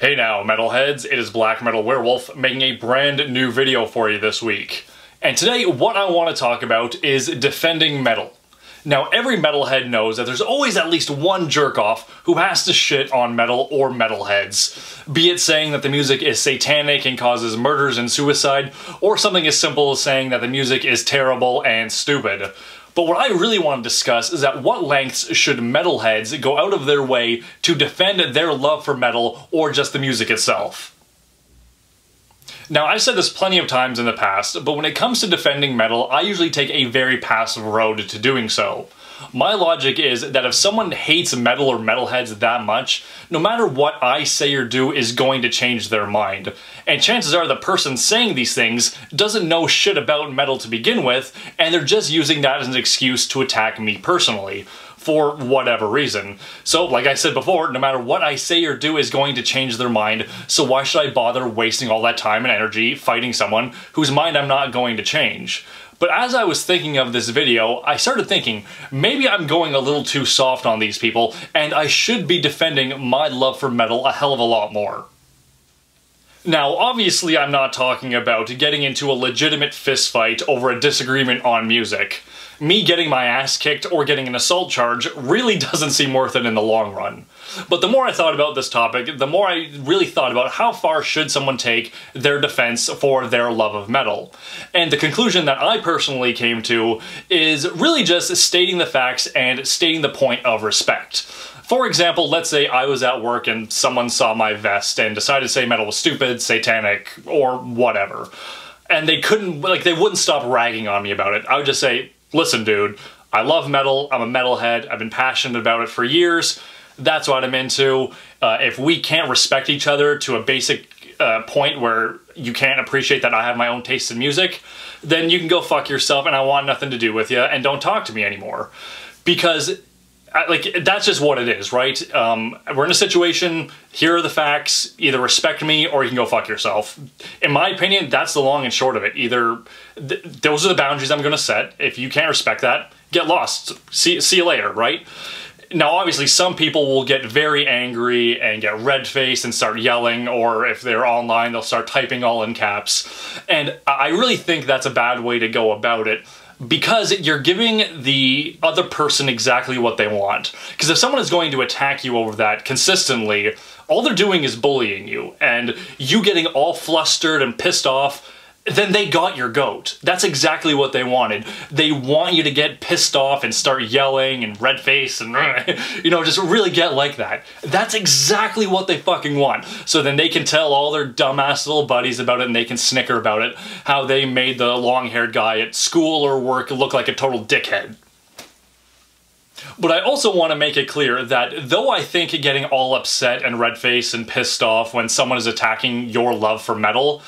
Hey now, metalheads, it is Blackmetalwerewolf making a brand new video for you this week. And today, what I want to talk about is defending metal. Now, every metalhead knows that there's always at least one jerk-off who has to shit on metal or metalheads. Be it saying that the music is satanic and causes murders and suicide, or something as simple as saying that the music is terrible and stupid. But what I really want to discuss is at what lengths should metalheads go out of their way to defend their love for metal or just the music itself. Now, I've said this plenty of times in the past, but when it comes to defending metal, I usually take a very passive road to doing so. My logic is that if someone hates metal or metalheads that much, no matter what I say or do is going to change their mind. And chances are the person saying these things doesn't know shit about metal to begin with, and they're just using that as an excuse to attack me personally, for whatever reason. So, like I said before, no matter what I say or do is going to change their mind, so why should I bother wasting all that time and energy fighting someone whose mind I'm not going to change? But as I was thinking of this video, I started thinking, maybe I'm going a little too soft on these people, and I should be defending my love for metal a hell of a lot more. Now, obviously I'm not talking about getting into a legitimate fistfight over a disagreement on music. Me getting my ass kicked or getting an assault charge really doesn't seem worth it in the long run. But the more I thought about this topic, the more I really thought about how far should someone take their defense for their love of metal. And the conclusion that I personally came to is really just stating the facts and stating the point of respect. For example, let's say I was at work and someone saw my vest and decided to say metal was stupid, satanic, or whatever. And they wouldn't stop ragging on me about it. I would just say, listen dude, I love metal, I'm a metalhead, I've been passionate about it for years, that's what I'm into. If we can't respect each other to a basic point where you can't appreciate that I have my own taste in music, then you can go fuck yourself and I want nothing to do with you and don't talk to me anymore. Because that's just what it is, right? We're in a situation, here are the facts, either respect me or you can go fuck yourself. In my opinion, that's the long and short of it. Either those are the boundaries I'm gonna set. If you can't respect that, get lost. See you later, right? Now, obviously, some people will get very angry and get red-faced and start yelling, or if they're online, they'll start typing all in caps. And I really think that's a bad way to go about it, because you're giving the other person exactly what they want. Because if someone is going to attack you over that consistently, all they're doing is bullying you, and you getting all flustered and pissed off, then they got your goat. That's exactly what they wanted. They want you to get pissed off and start yelling and red-faced and, you know, just really get like that. That's exactly what they fucking want. So then they can tell all their dumbass little buddies about it and they can snicker about it, how they made the long-haired guy at school or work look like a total dickhead. But I also want to make it clear that though I think getting all upset and red-faced and pissed off when someone is attacking your love for metal,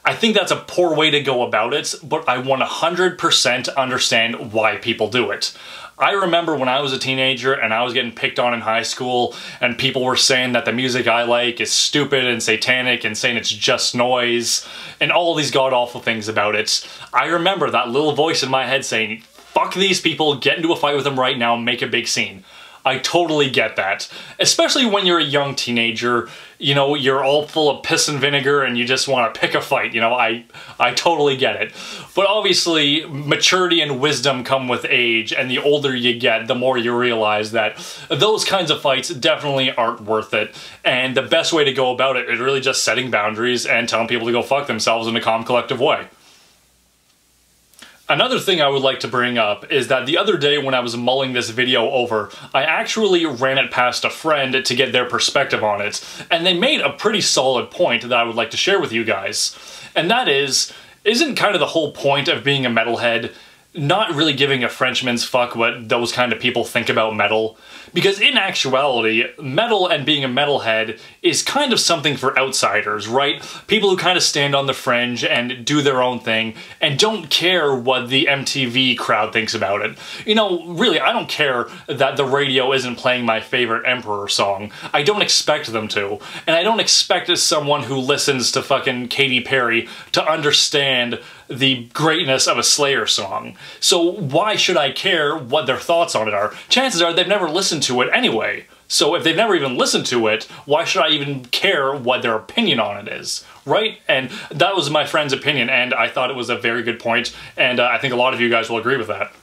I think that's a poor way to go about it, but I 100% understand why people do it. I remember when I was a teenager and I was getting picked on in high school and people were saying that the music I like is stupid and satanic and saying it's just noise and all these god-awful things about it. I remember that little voice in my head saying, fuck these people, get into a fight with them right now, make a big scene. I totally get that. Especially when you're a young teenager, you know, you're all full of piss and vinegar and you just want to pick a fight, you know, I totally get it. But obviously, maturity and wisdom come with age, and the older you get, the more you realize that those kinds of fights definitely aren't worth it. And the best way to go about it is really just setting boundaries and telling people to go fuck themselves in a calm, collective way. Another thing I would like to bring up is that the other day when I was mulling this video over, I actually ran it past a friend to get their perspective on it, and they made a pretty solid point that I would like to share with you guys. And that is, isn't kind of the whole point of being a metalhead not really giving a Frenchman's fuck what those kind of people think about metal? Because in actuality, metal and being a metalhead is kind of something for outsiders, right? People who kind of stand on the fringe and do their own thing and don't care what the MTV crowd thinks about it. You know, really, I don't care that the radio isn't playing my favorite Emperor song. I don't expect them to. And I don't expect someone who listens to fucking Katy Perry to understand the greatness of a Slayer song. So why should I care what their thoughts on it are? Chances are they've never listened to it anyway. So if they've never even listened to it, why should I even care what their opinion on it is, right? And that was my friend's opinion, and I thought it was a very good point, and I think a lot of you guys will agree with that.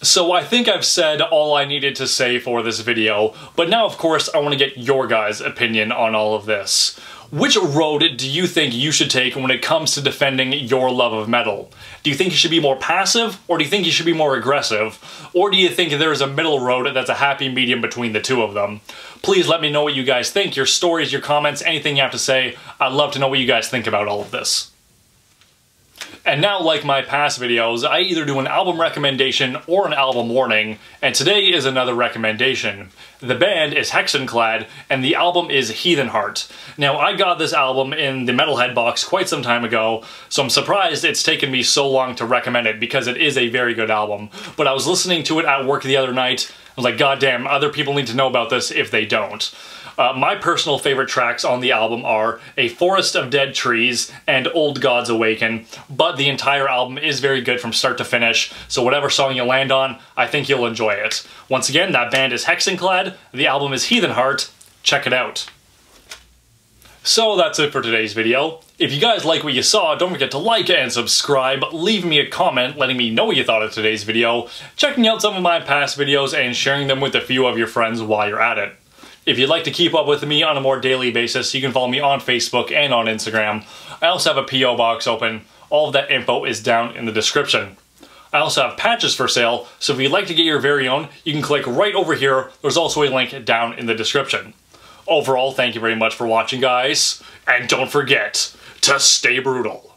So I think I've said all I needed to say for this video, but now of course I want to get your guys' opinion on all of this. Which road do you think you should take when it comes to defending your love of metal? Do you think you should be more passive, or do you think you should be more aggressive? Or do you think there's a middle road that's a happy medium between the two of them? Please let me know what you guys think, your stories, your comments, anything you have to say. I'd love to know what you guys think about all of this. And now, like my past videos, I either do an album recommendation or an album warning, and today is another recommendation. The band is Hexenklad, and the album is Heathenheart. Now, I got this album in the Metalhead box quite some time ago, so I'm surprised it's taken me so long to recommend it, because it is a very good album. But I was listening to it at work the other night, I was like, God damn, other people need to know about this if they don't. My personal favorite tracks on the album are A Forest of Dead Trees and Old Gods Awaken, but the entire album is very good from start to finish, so whatever song you land on, I think you'll enjoy it. Once again, that band is Hexenklad, the album is Heathenheart. Check it out. So that's it for today's video. If you guys like what you saw, don't forget to like and subscribe, leave me a comment letting me know what you thought of today's video, checking out some of my past videos, and sharing them with a few of your friends while you're at it. If you'd like to keep up with me on a more daily basis, you can follow me on Facebook and on Instagram. I also have a P.O. box open. All of that info is down in the description. I also have patches for sale, so if you'd like to get your very own, you can click right over here. There's also a link down in the description. Overall, thank you very much for watching, guys, and don't forget to stay brutal.